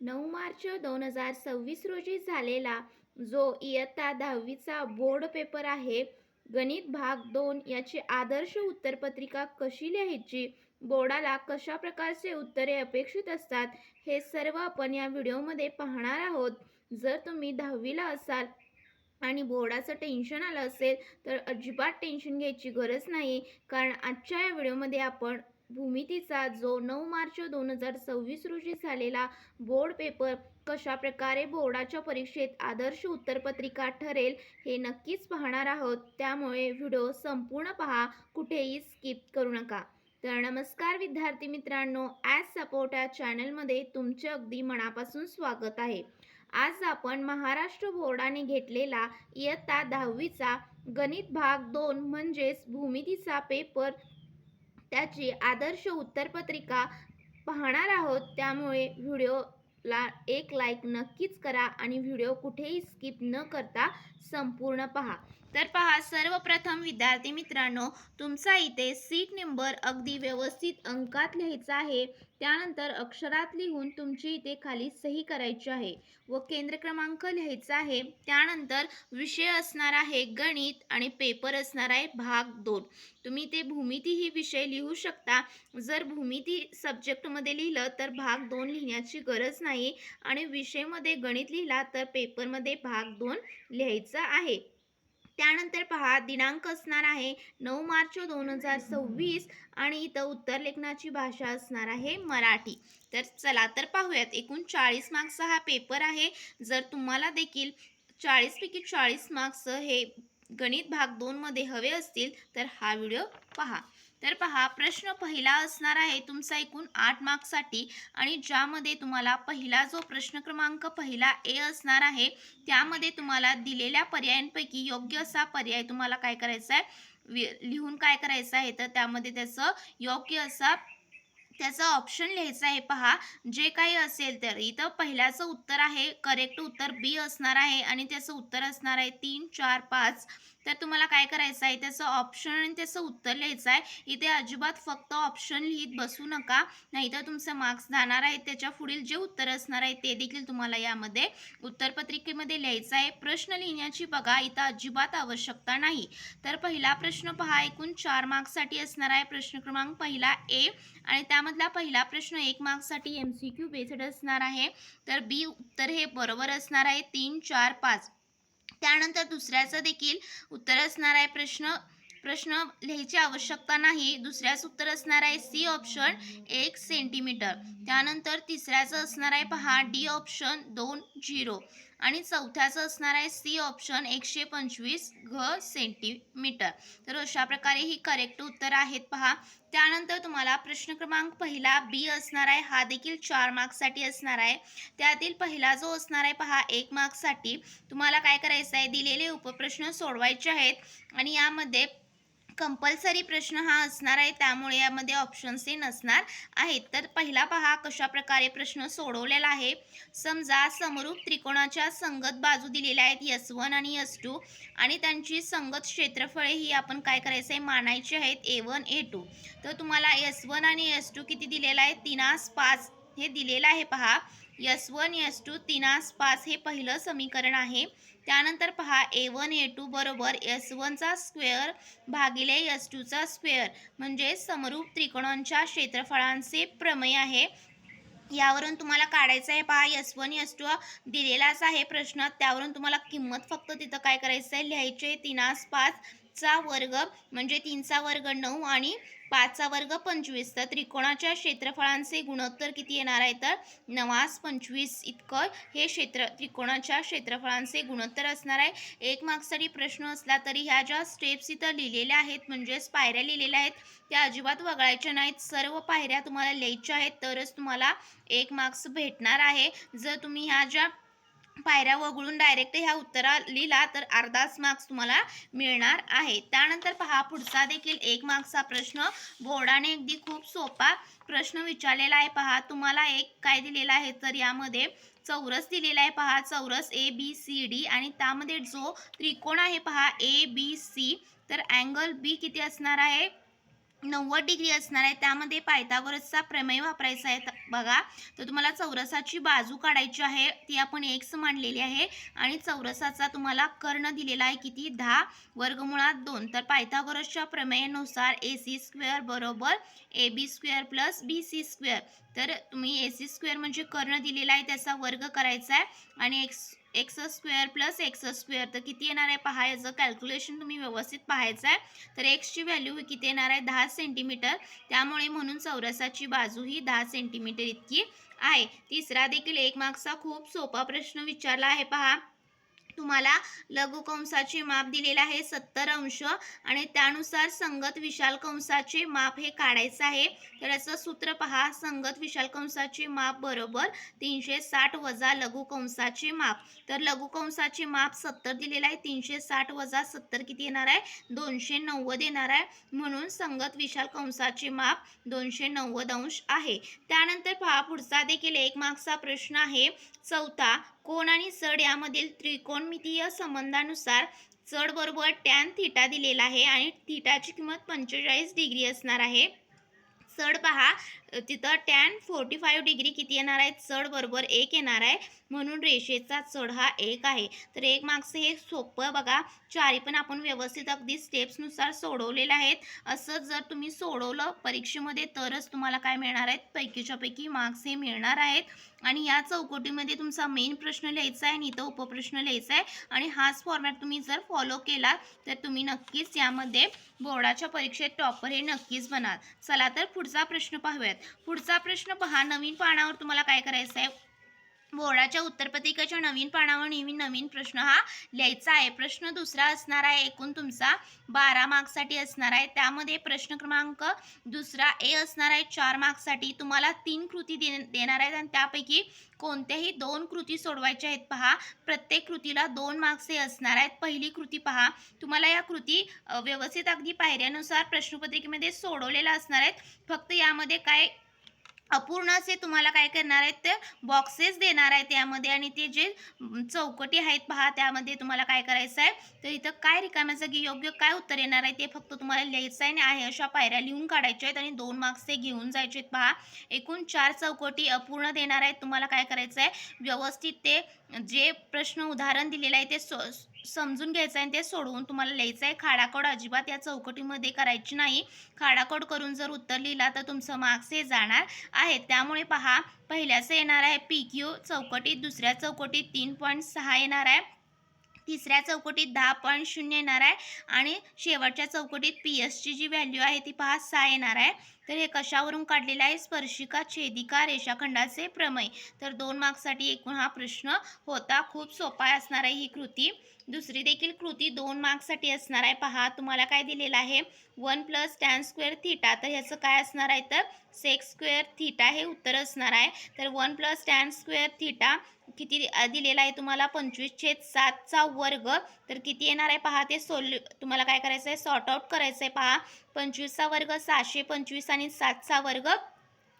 9 मार्च 2026 रोजी झालेला जो इयत्ता 10वीचा बोर्ड पेपर आहे, गणित भाग 2 याची आदर्श उत्तरपत्रिका कशी लिहायची, बोर्डाला कशा प्रकारचे उत्तरे अपेक्षित असतात, हे सर्व आपण या व्हिडिओमध्ये पाहणार आहोत. जर तुम्ही 10वीला असाल आणि बोर्डाचं टेन्शन आलं असेल तर अजिबात टेन्शन घ्यायची गरज नाही, कारण आजच्या या व्हिडिओमध्ये आपण भूमितीचा जो 9 मार्च 2026 रोजी झालेला बोर्ड पेपर कशा प्रकारे बोर्डाच्या परीक्षेत आदर्श उत्तरपत्रिका ठरेल हे नक्कीच पाहणार आहोत. त्यामुळे व्हिडिओ संपूर्ण पहा, कुठेही स्किप करू नका. तर नमस्कार विद्यार्थी मित्रांनो, ॲज सपोर्ट या चॅनलमध्ये तुमचे अगदी मनापासून स्वागत आहे. आज आपण महाराष्ट्र बोर्डाने घेतलेला इयत्ता 10वीचा गणित भाग 2 म्हणजेच भूमितीचा पेपर त्याची आदर्श उत्तरपत्रिका पाहणार आहोत. त्यामुळे व्हिडिओला एक लाईक नक्कीच करा आणि व्हिडिओ कुठेही स्किप न करता संपूर्ण पहा. तर पहा, सर्वप्रथम विद्यार्थी मित्रांनो, तुमचा इथे सीट नंबर अगदी व्यवस्थित अंकात लिहायचा आहे. त्यानंतर अक्षरात लिहून तुमची इथे खाली सही करायची आहे व केंद्र क्रमांक लिहायचा आहे. त्यानंतर विषय असणार आहे गणित आणि पेपर असणार आहे भाग 2. तुम्ही ते भूमिती ही विषय लिहू शकता. जर भूमिती सब्जेक्टमध्ये लिहिलं तर भाग 2 लिहिण्याची गरज नाही आणि विषयमध्ये गणित लिहिला तर पेपरमध्ये भाग 2 लिहायचा आहे. त्यानंतर पहा, दिनांक असणार आहे 9 मार्च 2026 आणि इथं उत्तर लेखनाची भाषा असणार आहे मराठी. तर चला तर पाहूयात. एकूण 40 मार्क्सचा हा पेपर आहे. जर तुम्हाला देखील 40 पैकी 40 मार्क्स हे गणित भाग 2 मध्ये हवे असतील तर हा व्हिडिओ पहा. तर पहा, प्रश्न पहिला असणार आहे तुमचा एकूण 8 मार्क्ससाठी आणि ज्यामध्ये तुम्हाला पहिला जो प्रश्न क्रमांक पहिला ए असणार आहे त्यामध्ये तुम्हाला दिलेल्या पर्यायांपैकी योग्य असा पर्याय तुम्हाला काय करायचा आहे, लिहून काय करायचं आहे, तर त्यामध्ये त्याचं योग्य असा त्याचा ऑप्शन लिहायचा आहे. पहा, जे काही असेल तर इथं पहिल्याचं उत्तर आहे, करेक्ट उत्तर बी असणार आहे आणि त्याचं उत्तर असणार आहे 3, 4, 5. तर तुम्हाला काय करायचं आहे, त्याचं ऑप्शन आणि त्याचं उत्तर लिहायचं आहे. इथे अजिबात फक्त ऑप्शन लिहित बसू नका, नाहीतर तुमचे मार्क्स जाणार आहे. त्याच्या पुढील जे उत्तर असणार आहे ते देखील तुम्हाला यामध्ये उत्तरपत्रिकेमध्ये लिहायचं आहे. प्रश्न लिहिण्याची बघा इथं अजिबात आवश्यकता नाही. तर पहिला प्रश्न पहा, एकूण 4 मार्क्ससाठी असणार आहे. प्रश्न क्रमांक पहिला ए आणि त्यामधला पहिला प्रश्न 1 मार्क्ससाठी MCQ बेस्ड असणार आहे. तर बी उत्तर हे बरोबर असणार आहे 3, 4, 5. त्यानंतर दुसऱ्याचं देखील उत्तर असणार आहे. प्रश्न लिहायची आवश्यकता नाही. दुसऱ्याचं उत्तर असणार आहे सी ऑप्शन 1 सेंटीमीटर. त्यानंतर तिसऱ्याचं असणार आहे पहा डी ऑप्शन 2, 0 आणि चौथ्याचं असणार आहे सी ऑप्शन 125 घ सेंटीमीटर. तर अशा प्रकारे ही करेक्ट उत्तर आहेत पहा. त्यानंतर तुम्हाला प्रश्न क्रमांक पहिला बी असणार आहे, हा देखील 4 मार्क्ससाठी असणार आहे. त्यातील पहिला जो असणार आहे पहा 1 मार्क्ससाठी तुम्हाला काय करायचं आहे, दिलेले उपप्रश्न सोडवायचे आहेत आणि यामध्ये कंपल्सरी प्रश्न हा असणार आहे, त्यामुळे यामध्ये ऑप्शन्स हे नसणार आहेत. तर पहिला पहा कशा प्रकारे प्रश्न सोडवलेला आहे. समजा समरूप त्रिकोणाच्या संगत बाजू दिलेल्या आहेत S1 आणि S2 आणि त्यांची संगत क्षेत्रफळे ही आपण काय करायचं आहे, मानायची आहेत A1 A2. तर तुम्हाला S1 आणि S2 किती दिलेला आहे, 3/5 हे दिलेलं आहे पहा. S1 S2 3/5 हे पहिलं समीकरण आहे. त्यानंतर पहा A1 A2 बरोबर S1चा स्क्वेअर भागिले S2चा स्क्वेअर म्हणजे समरूप त्रिकोणांच्या क्षेत्रफळांचे प्रमेय आहे. यावरून तुम्हाला काढायचं आहे पहा S1 S2 दिलेलाच आहे प्रश्न. त्यावरून तुम्हाला किंमत फक्त तिथं काय करायचं आहे, लिहायची आहे 3/5 चा वर्ग म्हणजे 3चा वर्ग 9 आणि 5चा वर्ग 25. तर त्रिकोणाच्या क्षेत्रफळांचे गुणोत्तर किती येणार आहे, तर 9/25 इतकं हे त्रिकोणाच्या क्षेत्रफळांचे गुणोत्तर असणार आहे. 1 मार्क्ससाठी प्रश्न असला तरी ह्या ज्या स्टेप्स इथं लिहिलेल्या आहेत म्हणजेच पायऱ्या लिहिलेल्या आहेत त्या अजिबात वगळायच्या नाहीत. सर्व पायऱ्या तुम्हाला लिहायच्या आहेत तरच तुम्हाला 1 मार्क्स भेटणार आहे. जर तुम्ही ह्या ज्या पायऱ्या वगळून डायरेक्ट ह्या उत्तरा लिहिला तर अर्धाच मार्क्स तुम्हाला मिळणार आहे. त्यानंतर पहा पुढचा देखील 1 मार्क्सचा प्रश्न बोर्डाने अगदी खूप सोपा प्रश्न विचारलेला आहे. पहा तुम्हाला एक काय दिलेला आहे, तर यामध्ये चौरस दिलेला आहे पहा, चौरस ABCD आणि त्यामध्ये जो त्रिकोण आहे पहा ABC, तर अँगल बी किती असणार आहे, 90 डिग्री असणार आहे, त्यामध्ये पायथागोरसचा प्रमेय वापरायचा आहे बघा. तर तुम्हाला चौरसाची बाजू काढायची आहे, ती आपण x मांडलेली आहे आणि चौरसाचा तुम्हाला कर्ण दिलेला आहे किती 10 वर्गमुळात 2. तर पायथागोरसच्या प्रमेयानुसार AC² बरोबर AB² प्लस BC². तर तुम्ही AC² म्हणजे कर्ण दिलेला आहे त्याचा वर्ग करायचा आहे आणि x² प्लस x². तर किती येणार आहे पहा, याचं कॅल्क्युलेशन तुम्ही व्यवस्थित पाहायचं आहे. तर एक्सची व्हॅल्यू किती येणार आहे 10 सेंटीमीटर, त्यामुळे म्हणून चौरसाची बाजू ही 10 सेंटीमीटर इतकी आहे. तिसरा देखील 1 मार्क्सचा खूप सोपा प्रश्न विचारला आहे पहा. तुम्हाला लघुकंसाचे माप दिलेले आहे 70 अंश आणि त्यानुसार संगत विशाल कंसाचे माप हे काढायचं आहे. तर याचं सूत्र पहा, संगत विशाल कंसाचे माप बरोबर 360 वजा लघुकंसाचे माप. तर लघुकंसाचे माप 70 दिलेलं आहे, 360 वजा 70 किती येणार आहे 290 येणार आहे, म्हणून संगत विशाल कंसाचे माप 290 अंश आहे. त्यानंतर पहा पुढचा देखील 1 मार्क्सचा प्रश्न आहे. चौथा, कोन आणि चढ यामधील त्रिकोणमितीय संबंधानुसार चढ बरोबर टॅन थिटा दिलेला आहे आणि थिटाची किंमत 45 डिग्री असणार आहे. चढ पहा, तिथं टॅन 45 डिग्री किती येणार आहे, चढ बरोबर 1 येणार आहे, म्हणून रेषेचा चढ हा 1 आहे. तर 1 मार्क्स हे सोपं बघा, चारी पण आपण व्यवस्थित अगदी स्टेप्सनुसार सोडवलेले आहेत. असं जर तुम्ही सोडवलं परीक्षेमध्ये तरच तुम्हाला काय मिळणार आहेत, पैकीच्या पैकी मार्क्स हे मिळणार आहेत. आणि या चौकटीमध्ये तुमचा मेन प्रश्न लिहायचा आहे आणि इथं उपप्रश्न लिहायचा आहे आणि हाच फॉर्मॅट तुम्ही जर फॉलो केला तर तुम्ही नक्कीच यामध्ये बोर्डाच्या परीक्षेत टॉपर हे नक्कीच बनाल. चला तर पुढचा प्रश्न पाहूयात. पुढचा प्रश्न पहा, नवीन पानावर तुम्हाला काय करायचं आहे, बोर्डाच्या उत्तरपत्रिकेच्या नवीन पानावर नवीन प्रश्न हा लिहायचा आहे. प्रश्न दुसरा असणार आहे, एकूण तुमचा 12 मार्क्ससाठी असणार आहे. त्यामध्ये प्रश्न क्रमांक दुसरा ए असणार आहे 4 मार्क्ससाठी. तुम्हाला 3 कृती देणार आहेत आणि त्यापैकी कोणत्याही 2 कृती सोडवायच्या आहेत पहा. प्रत्येक कृतीला 2 मार्क्स हे असणार आहेत. पहिली कृती पहा, तुम्हाला या कृती व्यवस्थित अगदी पायऱ्यानुसार प्रश्नपत्रिकेमध्ये सोडवलेल्या असणार आहेत. फक्त यामध्ये काय अपूर्ण असे तुम्हाला काय करणार आहेत, ते बॉक्सेस देणार आहेत यामध्ये आणि ते जे चौकटी आहेत पहा त्यामध्ये तुम्हाला काय करायचं आहे, तर इथं काय रिकाम्या जागी योग्य काय उत्तर येणार आहे ते फक्त तुम्हाला लिहायचं आहे आणि अशा पायऱ्या लिहून काढायच्या आहेत आणि 2 मार्क्स ते घेऊन जायचे आहेत पहा. एकूण 4 चौकटी अपूर्ण देणार आहेत. तुम्हाला काय करायचं आहे, व्यवस्थित ते जे प्रश्न उदाहरण दिलेलं आहे ते समजून घ्यायचं आहे आणि ते सोडवून तुम्हाला लिहायचं आहे. खाडाखोड अजिबात या चौकटीमध्ये करायची नाही. खाडाखोड करून जर उत्तर लिहिला तर तुमचं मार्क्स हे जाणार आहे. त्यामुळे पहा, पहिल्याचं येणार आहे PQ चौकटीत, दुसऱ्या चौकटीत 3.6 येणार आहे, तिसऱ्या चौकटीत 10.0 येणार आहे आणि शेवटच्या चौकटीत PS ची जी व्हॅल्यू आहे ती पहा 6 येणार आहे. तर हे कशावरून काढलेलं आहे, स्पर्शिका छेदिका रेषाखंडाचे प्रमेय. तर 2 मार्क्ससाठी एकूण हा प्रश्न होता. खूप सोपा असणार आहे ही कृती. दुसरी देखील कृती 2 मार्क्ससाठी असणार आहे पहा. तुम्हाला काय दिलेलं आहे 1 प्लस टॅन स्क्वेअर थिटा. तर ह्याचं काय असणार आहे, तर सेक स्क्वेअर थिटा हे उत्तर असणार आहे. तर 1 प्लस टॅन स्क्वेअर थिटा किती दिलेला आहे तुम्हाला 25/7 वर्ग. तर किती येणार आहे पहा, ते तुम्हाला काय करायचं आहे, सॉर्ट आउट करायचं आहे पहा. 25चा वर्ग 625 आणि 7चा वर्ग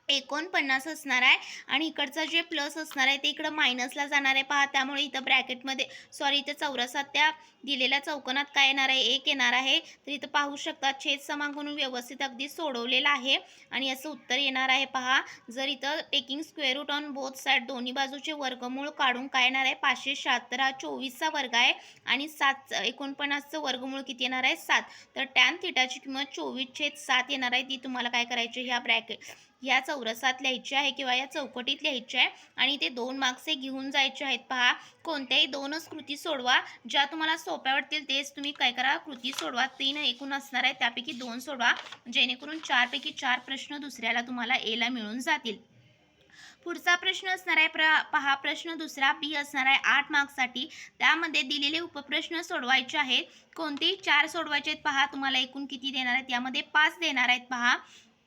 49 असणार आहे आणि इकडचं जे प्लस असणार आहे ते इकडं मायनसला जाणार आहे पहा. त्यामुळे इथं ब्रॅकेटमध्ये इथं चौरसात त्या दिलेल्या चौकोनात काय येणार आहे, 1 येणार आहे. तर इथं पाहू शकता छेद क्रमांक म्हणून व्यवस्थित अगदी सोडवलेलं आहे आणि याचं उत्तर येणार आहे पहा. जर इथं taking square root on both side, दोन्ही बाजूचे वर्गमूळ काढून काय येणार आहे 576. हा 24चा वर्ग आहे आणि 49चं वर्गमूळ किती येणार आहे 7. तर टॅन थिटाची किंमत 24/7 येणार आहे. ती तुम्हाला काय करायची, ह्या चौरसात लिहायची आहे किंवा या चौकटीत लिहायची आहे आणि ते 2 मार्क्स हे घेऊन जायचे आहेत पहा. कोणत्याही 2च कृती सोडवा, ज्या तुम्हाला सोप्या वाटतील तेच तुम्ही काय करा, कृती सोडवा. 3 एकूण असणार आहे, त्यापैकी 2 सोडवा, जेणेकरून 4 पैकी 4 प्रश्न दुसऱ्याला तुम्हाला एला मिळून जातील. पुढचा प्रश्न असणार आहे पहा, प्रश्न दुसरा बी असणार आहे 8 मार्क्ससाठी. त्यामध्ये दिलेले उपप्रश्न सोडवायचे आहेत. कोणतेही 4 सोडवायचे आहेत पहा. तुम्हाला एकूण किती देणार आहेत, यामध्ये 5 देणार आहेत पहा.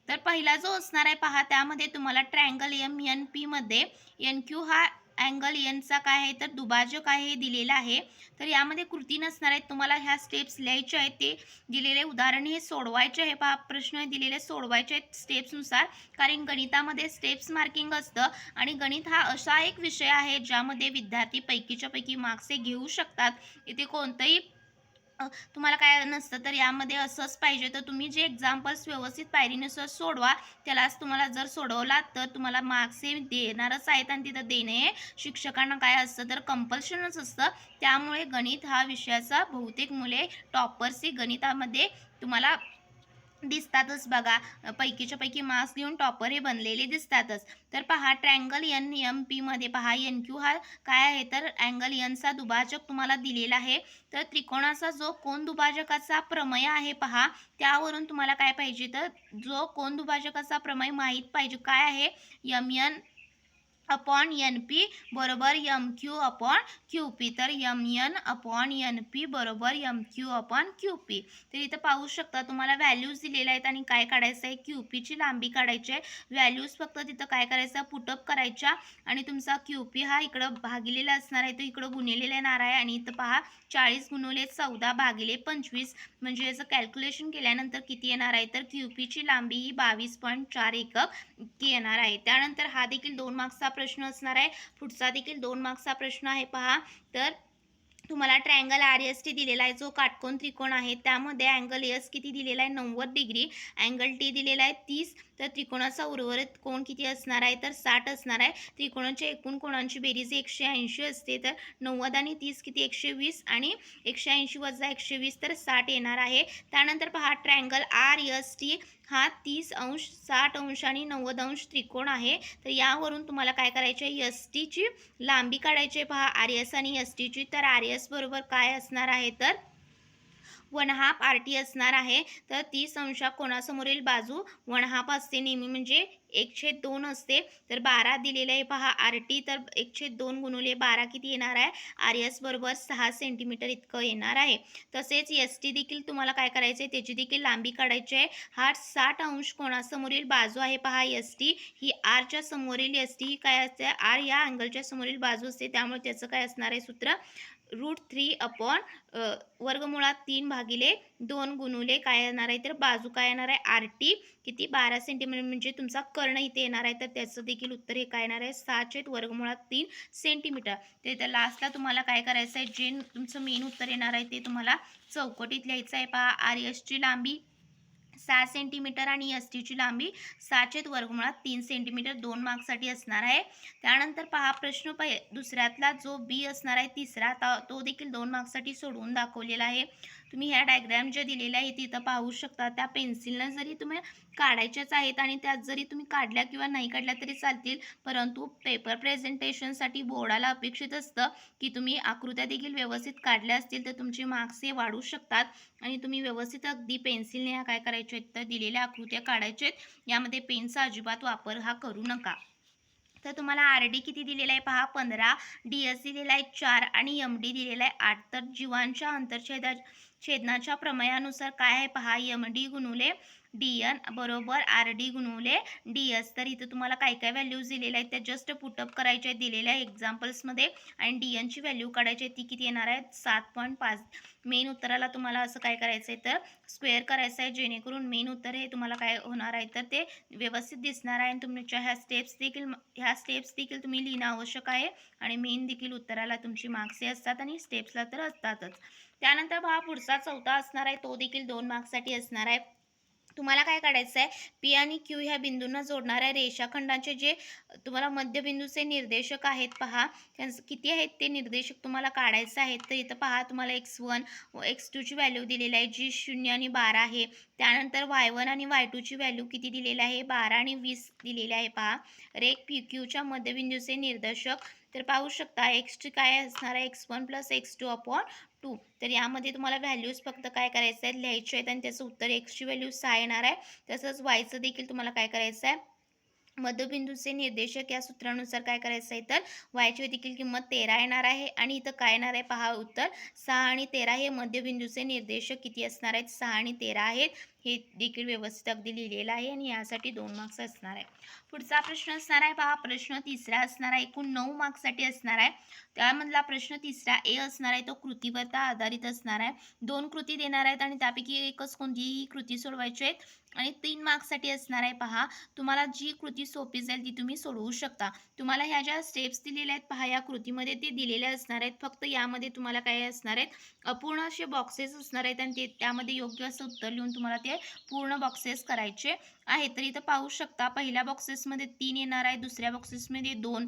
तर पहिला जो असणार आहे पहा, त्यामध्ये तुम्हाला ट्रायंगल MNP मध्ये NQ हा अँगल एनचा काय आहे, तर दुभाजक आहे हे दिलेलं आहे. तर यामध्ये कृती नसणार आहेत, तुम्हाला ह्या स्टेप्स लिहायच्या आहेत. ते दिलेले उदाहरण हे सोडवायचे आहे पहा. प्रश्न दिलेले सोडवायचे आहेत स्टेप्सनुसार, कारण गणितामध्ये स्टेप्स मार्किंग असतं आणि गणित हा असा एक विषय आहे ज्यामध्ये विद्यार्थी पैकीच्या पैकी मार्क्स हे घेऊ शकतात. इथे कोणतंही तुम्हाला काय नसतं तर यामध्ये असंच पाहिजे तर तुम्ही जे एक्झाम्पल्स व्यवस्थित पायरीनुसार सोडवा, त्यालाच तुम्हाला जर सोडवलात तर तुम्हाला मार्क्स हे देणारच आहेत आणि तिथं देणे हे शिक्षकांना काय असतं तर कंपल्शनच असतं. त्यामुळे गणित हा विषयाचा बहुतेक मुले टॉपर्स ही गणितामध्ये तुम्हाला दिसतातच बघा. पैकीच्या पैकी मार्क्स घेऊन टॉपर हे बनलेले दिसतातच. तर पहा ट्रायंगल NMP मध्ये पहा NQ हा काय आहे तर अँगल Nचा दुभाजक तुम्हाला दिलेला आहे. तर त्रिकोणाचा जो कोन दुभाजकाचा प्रमेय आहे पहा, त्यावरून तुम्हाला काय पाहिजे तर जो कोन दुभाजकाचा प्रमेय माहीत पाहिजे. काय आहे? MN अपॉन NP बरोबर MQ अपॉन QP. तर MN अपॉन NP बरोबर MQ अपॉन QP. तर इथं पाहू शकता तुम्हाला व्हॅल्यूज दिलेल्या आहेत आणि काय काढायचं आहे QPची लांबी काढायची आहे. व्हॅल्यूज फक्त तिथं काय करायचं पुटअप करायच्या आणि तुमचा QP हा इकडं भागिलेला असणार आहे तो इकडं गुणिलेला येणार आहे आणि इथं पहा 40 गुणिले 14 भागिले 25 म्हणजे याचं कॅल्क्युलेशन केल्यानंतर किती येणार आहे तर QPची लांबी ही 22.4 एकक इतकी येणार आहे. त्यानंतर हा देखील 2 मार्क्सचा प्रश्न असणार आहे. पुढचा देखील 2 मार्क्सचा प्रश्न आहे पहा. तर तुम्हाला ट्रायंगल RST दिलेला आहे जो काटकोन त्रिकोण आहे त्यामध्ये अँगल S किती दिलेला आहे 90 डिग्री, अँगल T दिलेला आहे 30. तर त्रिकोणाचा उर्वरित कोण किती असणार आहे तर 60 असणार आहे. त्रिकोणाच्या एकूण कोणांची बेरीज 180 असते तर 90 आणि 30 किती 120 आणि 180 वजा 120 तर 60 येणार आहे. त्यानंतर पहा ट्रायंगल RST हा 30 अंश 60 अंश आणि 90 अंश त्रिकोण आहे. तर यावरून तुम्हाला काय करायचे आहे STची लांबी काढायची आहे पहा RS आणि STची. तर RS बरोबर काय असणार आहे तर 1/2 RT असणार आहे. तर 30 अंशा कोणासमोरील बाजू 1/2 असते नेहमी म्हणजे 1/2 असते. तर 12 दिलेलं आहे पहा RT तर 1/2 गुणिले 12 किती येणार आहे RS बरोबर 6 सेंटीमीटर इतकं येणार आहे. तसेच ST देखील तुम्हाला काय करायचं आहे त्याची देखील लांबी काढायची आहे. हा 60 अंश कोणासमोरील बाजू आहे पहा ST ही Rच्या समोरील ST ही काय असते R या अँगलच्या समोरील बाजू असते त्यामुळे त्याचं काय असणार आहे सूत्र √3 अपॉन वर्गमुळात 3 भागिले 2 गुणुले काय येणार आहे तर बाजू काय येणार आहे RT किती 12 सेंटीमीटर म्हणजे तुमचा कर्ण इथे येणार आहे. तर त्याचं देखील उत्तर हे काय येणार आहे 6/वर्गमुळात 3 सेंटीमीटर. तर इथं लास्टला तुम्हाला काय करायचं आहे जे तुमचं मेन उत्तर येणार आहे ते तुम्हाला चौकटीत लिहायचं आहे पहा. RSची लांबी 6 सेंटीमीटर आणि STची लांबी 6/वर्गमुळात 3 सेंटीमीटर 2 मार्क्ससाठी असणार आहे. त्यानंतर पहा प्रश्न दुसऱ्यातला जो B असणार आहे तिसरा तो देखील 2 मार्क्ससाठी सोडवून दाखवलेला आहे. तुम्ही ह्या डायग्राम ज्या दिलेल्या आहेत तिथं पाहू शकता. त्या पेन्सिलनं जरी तुम्ही काढायच्याच आहेत आणि त्यात जरी तुम्ही काढल्या किंवा नाही काढल्या तरी चालतील, परंतु पेपर प्रेझेंटेशनसाठी बोर्डाला अपेक्षित असतं की तुम्ही आकृत्या देखील व्यवस्थित काढल्या असतील तर तुमचे मार्क्स हे वाढू शकतात आणि तुम्ही व्यवस्थित अगदी पेन्सिलने ह्या काय करायचे तर दिलेल्या आकृत्या काढायच्या आहेत. यामध्ये पेनचा अजिबात वापर हा करू नका. तर तुम्हाला RD किती दिलेला आहे पहा 15, DS दिलेला आहे 4 आणि MD दिलेला आहे 8. तर जीवांच्या छेदनाच्या प्रमेयानुसार काय आहे पहा MD गुणुले DN बरोबर RD गुणुले DS. तर इथं तुम्हाला काय काय व्हॅल्यूज दिलेल्या आहेत त्या जस्ट पुटअप करायच्या आहेत दिलेल्या एक्झाम्पल्समध्ये आणि DNची व्हॅल्यू काढायची आहे ती किती येणार आहे 7.5. मेन उत्तराला तुम्हाला असं काय करायचं आहे तर स्क्वेअर करायचं आहे जेणेकरून मेन उत्तर हे तुम्हाला काय होणार आहे तर ते व्यवस्थित दिसणार आहे आणि तुमच्या ह्या स्टेप्स देखील तुम्ही लिहिणं आवश्यक आहे आणि मेन देखील उत्तराला तुमची मार्क्स हे असतात आणि स्टेप्सला तर असतातच. त्यानंतर पहा पुढचा चौथा असणार आहे तो देखील 2 मार्क्ससाठी असणार आहे. तुम्हाला काय काढायचं आहे P आणि Q ह्या बिंदूंना जोडणाऱ्या रेषाखंडांचे जे तुम्हाला मध्यबिंदूचे निर्देशक आहेत पहा त्यांचं किती आहेत ते निर्देशक तुम्हाला काढायचं आहेत. तर इथं पहा तुम्हाला x1 व x2ची व्हॅल्यू दिलेली आहे जी 0 आणि 12 आहे. त्यानंतर y1 आणि y2ची व्हॅल्यू किती दिलेली आहे 12 आणि 20 दिलेली आहे पहा. रेख PQच्या मध्यबिंदूचे निर्देशक तर पाहू शकता x काय असणार आहे x1 + x2 अपॉन 2. तर यामध्ये तुम्हाला व्हॅल्यूज फक्त काय करायचं आहे लिहायचे आहेत आणि त्याचं उत्तर x ची व्हॅल्यू 6 येणार आहे. तसंच yचं देखील तुम्हाला काय करायचं आहे मध्यबिंदूचे निर्देशक या सूत्रानुसार काय करायचं आहे तर वायची देखील किंमत 13 येणार आहे आणि इथं काय येणार आहे पहा उत्तर 6 आणि 13 हे मध्यबिंदूचे निर्देशक किती असणार आहेत 6 आणि 13 आहेत. हे देखील व्यवस्थित अगदी लिहिलेलं आहे आणि यासाठी 2 मार्क्स असणार आहे. पुढचा प्रश्न असणार आहे पहा, प्रश्न तिसरा असणार आहे, एकूण 9 मार्क्ससाठी असणार आहे. त्यामधला प्रश्न तिसरा ए असणार आहे, तो कृतीवरती आधारित असणार आहे. 2 कृती देणार आहेत आणि त्यापैकी एकच कोणतीही कृती सोडवायची आहेत आणि 3 मार्क्ससाठी असणार आहे पहा. तुम्हाला जी कृती सोपी जाईल ती तुम्ही सोडवू शकता. तुम्हाला ह्या ज्या स्टेप्स दिलेल्या आहेत पहा, या कृतीमध्ये ते दिलेल्या असणार आहेत. फक्त यामध्ये तुम्हाला काय असणार आहेत, अपूर्ण असे बॉक्सेस असणार आहेत आणि ते त्यामध्ये योग्य असं उत्तर लिहून तुम्हाला ते पूर्ण बॉक्सेस करायचे आहेत. तर इथं पाहू शकता, पहिल्या बॉक्सेसमध्ये 3 येणार आहे, दुसऱ्या बॉक्सेसमध्ये 2,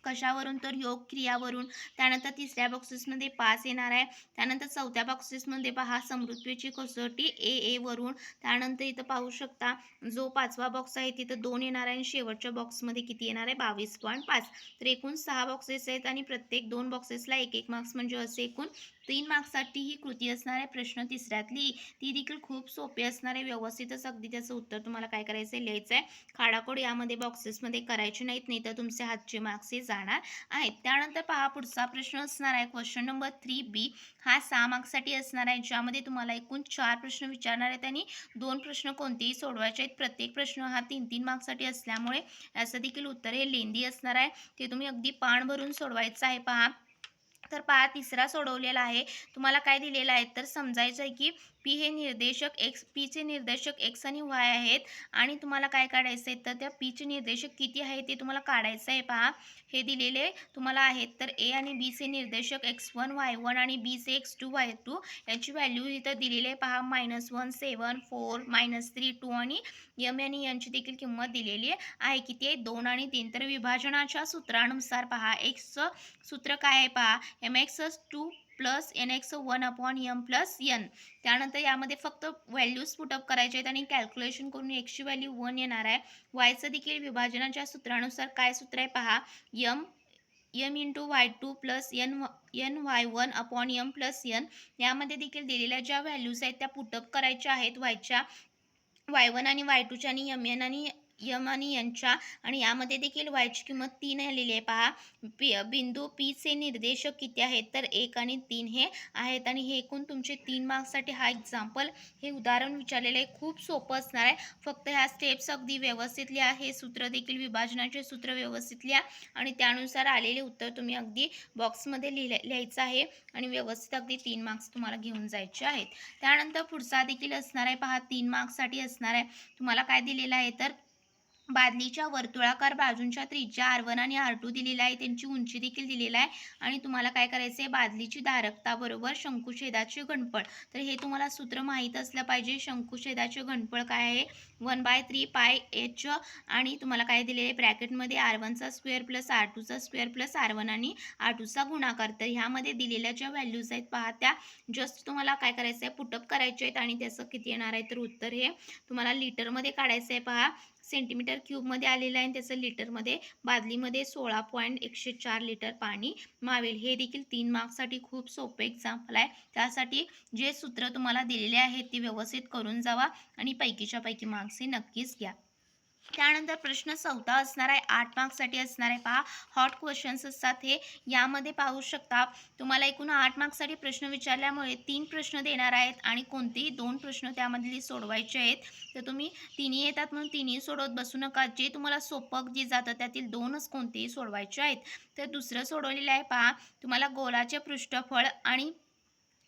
कशावरून तर योग क्रियावरून. त्यानंतर तिसऱ्या बॉक्सेसमध्ये 5 येणार आहे. त्यानंतर चौथ्या बॉक्सेसमध्ये पहा, समृद्धीची कसोटी ए वरून. त्यानंतर इथं पाहू शकता, जो 5वा बॉक्स आहे तिथं 2 येणार आहे आणि शेवटच्या बॉक्समध्ये किती येणार आहे, 22.5. तर एकूण 6 बॉक्सेस आहेत आणि प्रत्येक 2 बॉक्सेसला 1-1 मार्क्स, म्हणजे असे एकूण 3 मार्क्ससाठी ही कृती असणार आहे. प्रश्न तिसऱ्यातली ती देखील खूप सोपी असणार आहे. व्यवस्थितच अगदी त्याचं उत्तर तुम्हाला काय करायचं आहे, लिहायचं आहे. खाडाखोड यामध्ये बॉक्सेसमध्ये करायचे नाहीत, नाही तर तुमचे हातचे मार्क्स हे जाणार आहेत. त्यानंतर पहा, पुढचा प्रश्न असणार आहे क्वेश्चन नंबर 3B. हा 6 मार्क्ससाठी असणार आहे, ज्यामध्ये तुम्हाला एकूण 4 प्रश्न विचारणार आहेत आणि 2 प्रश्न कोणतेही सोडवायचे आहेत. प्रत्येक प्रश्न हा 3-3 मार्क्ससाठी असल्यामुळे याचं देखील उत्तर हे लेंदी असणार आहे. ते तुम्ही अगदी पान भरून सोडवायचं आहे पहा. तर पहा, तिसरा सोडवलेला आहे. तुम्हाला काय दिलेलं आहे, तर समजायचं आहे की पी हे निर्देशक एक्स, पीचे निर्देशक एक्स आणि वाय आहेत आणि तुम्हाला काय काढायचं आहे, तर त्या पीचे निर्देशक किती आहे ते तुम्हाला काढायचं आहे पहा. हे दिलेले तुम्हाला आहेत. तर ए आणि बीचे निर्देशक x1 y1 आणि बीचे x2 y2 याची व्हॅल्यू इथं दिलेली आहे पहा. -1 7 4 -3 2 आणि एम आणि यांची देखील किंमत दिलेली आहे. किती आहे, 2 आणि 3. तर विभाजनाच्या सूत्रानुसार पहा, एक्सचं सूत्र काय आहे पहा, mx 2 plus nx 1/m plus n. त्यानंतर यामध्ये फक्त व्हॅल्यूज पुटअप करायचे आहेत आणि कॅल्क्युलेशन करून एक्सची व्हॅल्यू 1 येणार आहे. वायचं देखील विभाजनाच्या सूत्रानुसार काय सूत्र आहे पहा, m into y2 plus n y1/m plus n. यामध्ये देखील दिलेल्या ज्या व्हॅल्यूज आहेत त्या पुटअप करायच्या आहेत वायच्या, y1 आणि y2च्या आणि m आणि यांच्या, आणि यामध्ये देखील वायची किंमत 3 आलेली आहे पहा. बिंदू पीचे निर्देशक किती आहेत, तर 1 आणि 3 हे आहेत आणि हे एकूण तुमचे 3 मार्क्ससाठी हा एक्झाम्पल, हे उदाहरण विचारलेलं आहे. खूप सोपं असणार आहे. फक्त ह्या स्टेप्स अगदी व्यवस्थित लिहा, हे सूत्र देखील विभाजनाचे सूत्र व्यवस्थित लिहा आणि त्यानुसार आलेले उत्तर तुम्ही अगदी बॉक्समध्ये लिहायचं आहे आणि व्यवस्थित अगदी 3 मार्क्स तुम्हाला घेऊन जायचे आहेत. त्यानंतर पुढचा देखील असणार आहे पहा, 3 मार्क्ससाठी असणार आहे. तुम्हाला काय दिलेलं आहे, तर बादलीच्या वर्तुळाकार बाजूंच्या त्रिज्या R1 आणि R2 दिलेल्या आहे, त्यांची उंची देखील दिलेला आहे आणि तुम्हाला काय करायचं आहे, बादलीची धारकता बरोबर शंकुछेदाचे घनफळ. तर हे तुम्हाला सूत्र माहीत असलं पाहिजे. शंकुछेदाचे घनफळ काय आहे, 1/3 पाय h आणि तुम्हाला काय दिलेलं आहे, ब्रॅकेटमध्ये R1चा स्क्वेअर प्लस R2चा स्क्वेअर प्लस R1 आणि R2चा गुणाकार. तर ह्यामध्ये दिलेल्या ज्या व्हॅल्यूज आहेत पहा, त्या जस्ट तुम्हाला काय करायचं आहे, पुटअप करायचे आहेत आणि त्याचं किती येणार आहे, तर उत्तर हे तुम्हाला लिटरमध्ये काढायचं आहे पहा. सेंटीमीटर क्यूबमध्ये आलेलं आहे आणि त्याचं लिटरमध्ये, बादलीमध्ये 16.104 लिटर पाणी मावेल. हे देखील 3 मार्क्ससाठी खूप सोपे एक्झाम्पल आहे. त्यासाठी जे सूत्र तुम्हाला दिलेले आहेत ते व्यवस्थित करून जावा आणि पैकीच्या पैकी मार्क्स हे नक्कीच घ्या. त्यानंतर प्रश्न 4था असणार आहे, 8 मार्क्ससाठी असणार आहे पहा. हॉट क्वेश्चन्स असतात हे. यामध्ये पाहू शकता, तुम्हाला एकूण 8 मार्क्ससाठी प्रश्न विचारल्यामुळे 3 प्रश्न देणार आहेत आणि कोणतेही 2 प्रश्न त्यामधले सोडवायचे आहेत. तर तुम्ही तिन्ही येतात म्हणून तिन्ही सोडवत बसू नका. जे तुम्हाला सोपं अगदी जातं त्यातील 2च कोणतेही सोडवायचे आहेत. तर दुसरं सोडवलेलं आहे पहा, तुम्हाला गोलाचे पृष्ठफळ आणि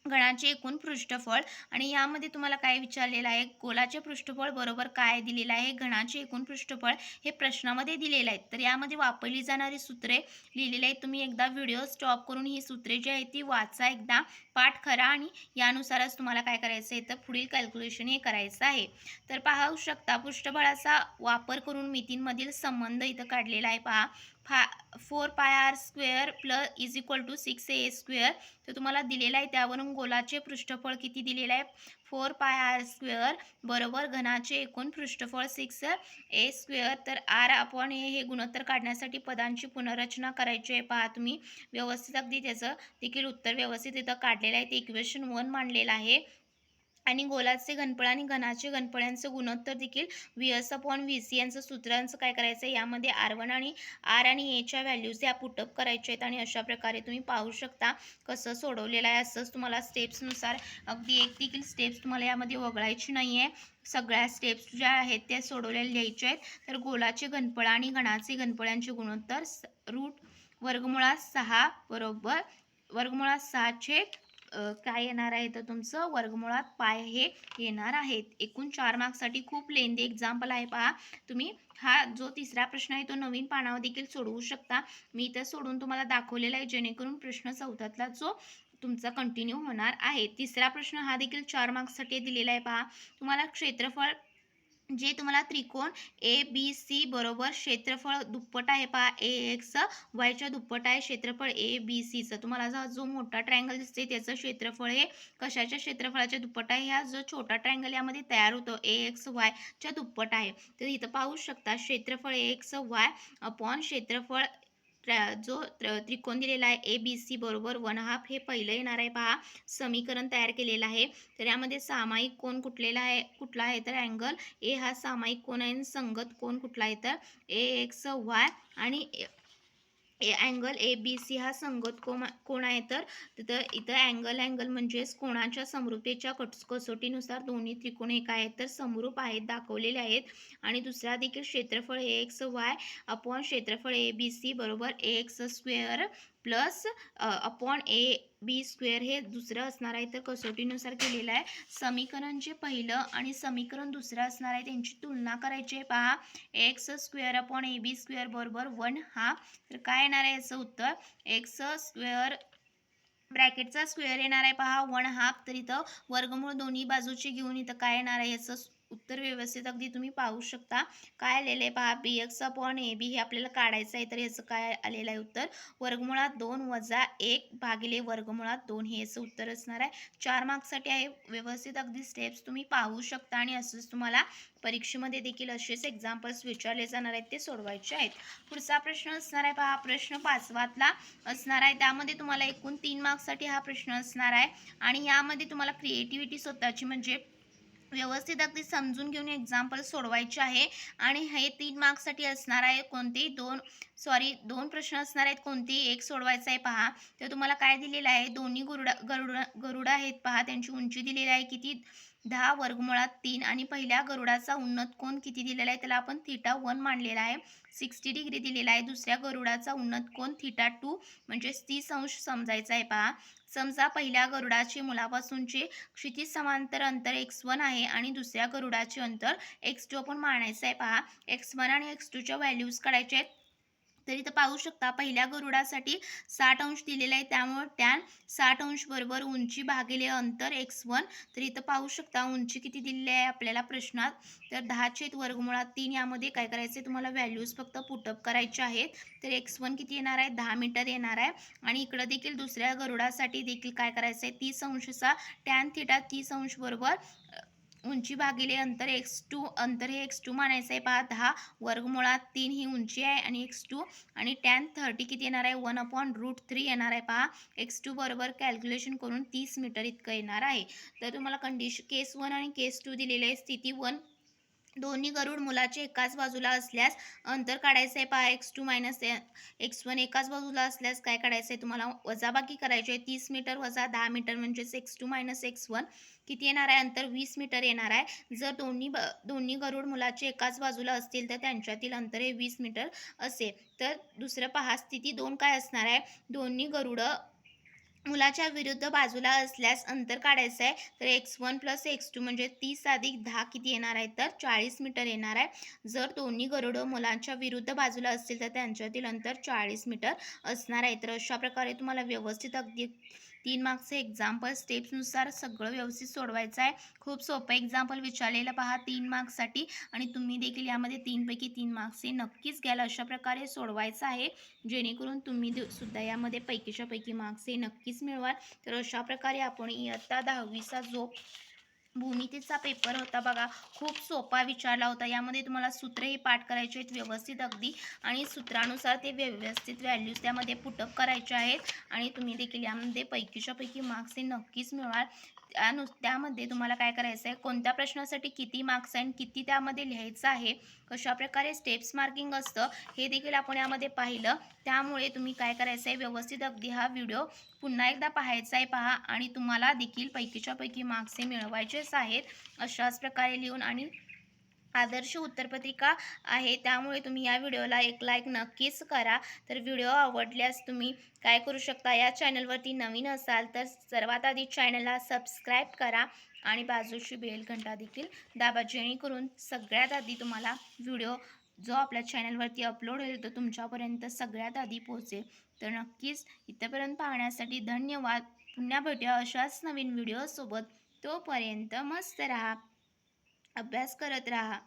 घनाचे एकूण पृष्ठफळ, आणि यामध्ये तुम्हाला काय विचारलेलं आहे, गोलाचे पृष्ठफळ बरोबर काय दिलेलं आहे, घनाचे एकूण पृष्ठफळ हे प्रश्नामध्ये दिलेलं आहे. तर यामध्ये वापरली जाणारी सूत्रे लिहिलेली आहेत. तुम्ही एकदा व्हिडिओ स्टॉप करून ही सूत्रे जी आहेत ती वाचा, एकदा पाठ करा आणि यानुसारच तुम्हाला काय करायचं आहे, तर पुढील कॅल्क्युलेशन हे करायचं आहे. तर पाहू शकता, पृष्ठबळाचा वापर करून मितींमधील संबंध इथं काढलेला आहे पहा. 4πr² plus is equal to 6a². तर तुम्हाला दिलेला आहे, त्यावरून गोलाचे पृष्ठफळ किती दिलेलं आहे, 4πr² बरोबर घनाचे एकूण पृष्ठफळ 6a². तर r/a हे गुणोत्तर काढण्यासाठी पदांची पुनर्रचना करायची आहे पहा. तुम्ही व्यवस्थित अगदी त्याचं देखील उत्तर व्यवस्थित इथं काढलेलं आहे. ते इक्वेशन 1 मांडलेलं आहे. आणि गोलाचे घनफळ आणि घनाचे घनफळ यांचं गुणोत्तर देखील VS/VC यांचं सूत्रांचं काय करायचं आहे, यामध्ये R1 आणि R आणि Aच्या व्हॅल्यूज या पुटअप करायच्या आहेत. आणि अशा प्रकारे तुम्ही पाहू शकता कसं सोडवलेलं आहे. असंच तुम्हाला स्टेप्सनुसार अगदी एक देखील स्टेप्स तुम्हाला यामध्ये वगळायची नाही आहे. सगळ्या स्टेप्स ज्या आहेत त्या सोडवलेल्या लिहायच्या आहेत. तर गोलाचे घनफळ आणि घनाचे घनफळ यांचे गुणोत्तर √6 बरोबर √6 काय येणार आहे तर तुमचं वर्गमुळात पाय हे येणार आहेत. एकूण 4 मार्क्ससाठी खूप लेंदी एक्झाम्पल आहे पहा. तुम्ही हा जो तिसरा प्रश्न आहे तो नवीन पानावर देखील सोडवू शकता. मी इथं सोडून तुम्हाला दाखवलेला आहे, जेणेकरून प्रश्न 4थातला जो तुमचा कंटिन्यू होणार आहे. तिसरा प्रश्न हा देखील 4 मार्क्ससाठी दिलेला आहे पहा. तुम्हाला क्षेत्रफळ जे तुम्हाला त्रिकोण ABC बरोबर क्षेत्रफळ दुप्पट आहे पहा, AX वायच्या दुप्पट आहे क्षेत्रफळ ABCचं. तुम्हाला जो मोठा ट्रायंगल दिसते त्याचं क्षेत्रफळ हे कशाच्या क्षेत्रफळाच्या दुप्पट आहे, हा जो छोटा ट्रायंगल यामध्ये तयार होतो AXY च्या दुप्पट आहे. तर इथं पाहू शकता क्षेत्रफळ AXY अपॉन क्षेत्रफळ जो त्रिकोण दिलेला आहे ABC बरोबर 1/2 हे पहिलं येणार आहे पहा. समीकरण तयार केलेलं आहे. तर यामध्ये सामायिक कोण कुठला आहे तर अँगल ए हा सामायिक कोण आहे. संगत कोण कुठला आहे तर AXY आणि अँगल ABC हा संगत कोण आहे. तर तिथं इथं अँगल म्हणजेच कोणाच्या समरूपतेच्या कसोटीनुसार दोन्ही त्रिकोण एक आहेत तर समरूप आहेत दाखवलेले आहेत. आणि दुसरा देखील क्षेत्रफळ AXY अपॉन क्षेत्रफळ ABC बरोबर AX² प्लस अपॉन AB² हे दुसरं असणार आहे. तर कसोटीनुसार केलेलं आहे. समीकरण जे पहिलं आणि समीकरण दुसरं असणार आहे त्यांची तुलना करायची आहे पहा. AX² अपॉन AB² बरोबर 1/2. तर काय येणार आहे याचं उत्तर X² ब्रॅकेटचा स्क्वेअर येणार आहे पहा 1/2. तर इथं वर्गमूळ दोन्ही बाजूचे घेऊन इथं काय येणार आहे याचं उत्तर व्यवस्थित अगदी तुम्ही पाहू शकता. काय आलेलं आहे पहा, BX/AB हे आपल्याला काढायचं आहे. तर याचं काय आलेलं आहे उत्तर वर्गमुळात 2 वजा 1 भागिले वर्गमुळात 2 हे याचं उत्तर असणार आहे. 4 मार्क्ससाठी आहे. व्यवस्थित अगदी स्टेप्स तुम्ही पाहू शकता आणि असंच तुम्हाला परीक्षेमध्ये देखील असेच एक्झाम्पल्स विचारले जाणार आहेत ते सोडवायचे आहेत. पुढचा प्रश्न असणार आहे पहा, प्रश्न 5वातला असणार आहे. त्यामध्ये तुम्हाला एकूण 3 मार्क्ससाठी हा प्रश्न असणार आहे. आणि यामध्ये तुम्हाला क्रिएटिव्हिटी स्वतःची म्हणजे व्यवस्थित अगदी समजून घेऊन एक्झाम्पल सोडवायचे आहे. आणि हे 3 मार्क्ससाठी असणार आहे. कोणतेही दोन प्रश्न असणार आहेत, कोणतेही एक सोडवायचा आहे पहा. तर तुम्हाला काय दिलेलं आहे, दोन्ही गरुड आहेत पहा. त्यांची उंची दिलेली आहे किती 10 वर्गमुळात 3. आणि पहिल्या गरुडाचा उन्नत कोन किती दिलेला आहे त्याला आपण θ1 मानलेला आहे, 60 डिग्री दिलेला आहे. दुसऱ्या गरुडाचा उन्नत कोन θ2 म्हणजे 30 अंश समजायचा आहे पहा. समजा पहिल्या गरुडाचे मुलापासूनचे क्षितिज समांतर अंतर x1 आहे आणि दुसऱ्या गरुडाचे अंतर x2 आपण मानायचं आहे पहा. x1 आणि x2च्या व्हॅल्यूज काढायचे आहेत. तर इथं पाहू शकता पहिल्या गरुडासाठी 60 अंश दिलेला आहे, त्यामुळे टॅन 60 अंश बरोबर उंची भागिले अंतर x1. तर इथं पाहू शकता उंची किती दिलेली आहे आपल्याला प्रश्नात, तर 10/3 यामध्ये काय करायचं आहे तुम्हाला व्हॅल्यूज फक्त पुटअप करायचे आहेत. तर x1 किती येणार आहे 10 मीटर येणार आहे. आणि इकडं देखील दुसऱ्या गरुडासाठी देखील काय करायचं आहे 30 अंशचा टॅन θ 30 अंश बरोबर उंची भागिले अंतर x2, अंतर हे x2 मानायचं आहे पहा. 10 वर्गमुळात 3 ही उंची आहे आणि x2 आणि टॅन 30 किती येणार आहे 1/√3 येणार आहे पहा. x2 बरोबर कॅल्क्युलेशन करून 30 मीटर इतकं येणार आहे. तर तुम्हाला केस 1 आणि केस 2 दिलेले आहे. स्थिती 1, दोन्ही गरुड मुलाचे एकाच बाजूला असल्यास अंतर काढायचं आहे पहा. x2 मायनस x1 एकाच बाजूला असल्यास काय काढायचं आहे तुम्हाला वजाबाकी करायची आहे. 30 मीटर वजा 10 मीटर म्हणजेच x2 मायनस x1 किती येणार आहे अंतर 20 मीटर येणार आहे. जर दोन्ही गरुड मुलाचे एकाच बाजूला असतील तर त्यांच्यातील अंतर हे 20 मीटर असेल. तर दुसरं पहा, स्थिती 2 काय असणार आहे, दोन्ही गरुड मुलाच्या विरुद्ध बाजूला असल्यास अंतर काढायचं आहे. तर x1 प्लस x2 म्हणजे 30 अधिक 10 किती येणार आहे तर 40 मीटर येणार आहे. जर दोन्ही गरुड मुलांच्या विरुद्ध बाजूला असतील तर त्यांच्यातील अंतर 40 मीटर असणार आहे. तर अशा प्रकारे तुम्हाला व्यवस्थित अगदी 3 मार्क्सचे एक्झाम्पल स्टेप्सनुसार सगळं व्यवस्थित सोडवायचं आहे. खूप सोपं एक्झाम्पल विचारलेलं पहा 3 मार्क्ससाठी. आणि तुम्ही देखील यामध्ये 3 पैकी 3 मार्क्स हे नक्कीच घ्याल. अशा प्रकारे सोडवायचं आहे जेणेकरून तुम्ही सुद्धा यामध्ये पैकीच्या पैकी मार्क्स हे नक्कीच मिळवाल. तर अशा प्रकारे आपण इयत्ता 10वीचा जो भूमितीचा पेपर होता बघा, खूप सोपा विचारला होता. यामध्ये तुम्हाला सूत्रही पाठ करायचे आहेत व्यवस्थित अगदी आणि सूत्रानुसार ते व्यवस्थित व्हॅल्यूज त्यामध्ये पुटअप करायचे आहेत. आणि तुम्ही देखील यामध्ये पैकीच्या पैकी मार्क्स हे नक्कीच मिळवाल. त्यामध्ये तुम्हाला काय करायचं आहे, कोणत्या प्रश्नासाठी किती मार्क्स आहे आणि किती त्यामध्ये लिहायचं आहे, कशाप्रकारे स्टेप्स मार्किंग असतं, हे देखील आपण यामध्ये पाहिलं. त्यामुळे तुम्ही काय करायचं आहे, व्यवस्थित अगदी हा व्हिडिओ पुन्हा एकदा पाहायचा आहे पहा आणि तुम्हाला देखील पैकीच्या पैकी मार्क्स हे मिळवायचेच आहेत. अशाच प्रकारे लिहून आणि आदर्श उत्तरपत्रिका आहे, त्यामुळे तुम्ही या व्हिडिओला एक लाईक नक्कीच करा. तर व्हिडिओ आवडल्यास तुम्ही काय करू शकता, या चॅनलवरती नवीन असाल तर सर्वात आधी चॅनलला सबस्क्राईब करा आणि बाजूची बेल घंटा देखील दाबा, जेणेकरून सगळ्यात आधी तुम्हाला व्हिडिओ जो आपल्या चॅनलवरती अपलोड होईल तो तुमच्यापर्यंत सगळ्यात आधी पोहोचेल. तर नक्कीच इथंपर्यंत पाहण्यासाठी धन्यवाद. पुन्हा भेटूया अशाच नवीन व्हिडिओसोबत. तोपर्यंत मस्त राहा, अभ्यास करत राहा.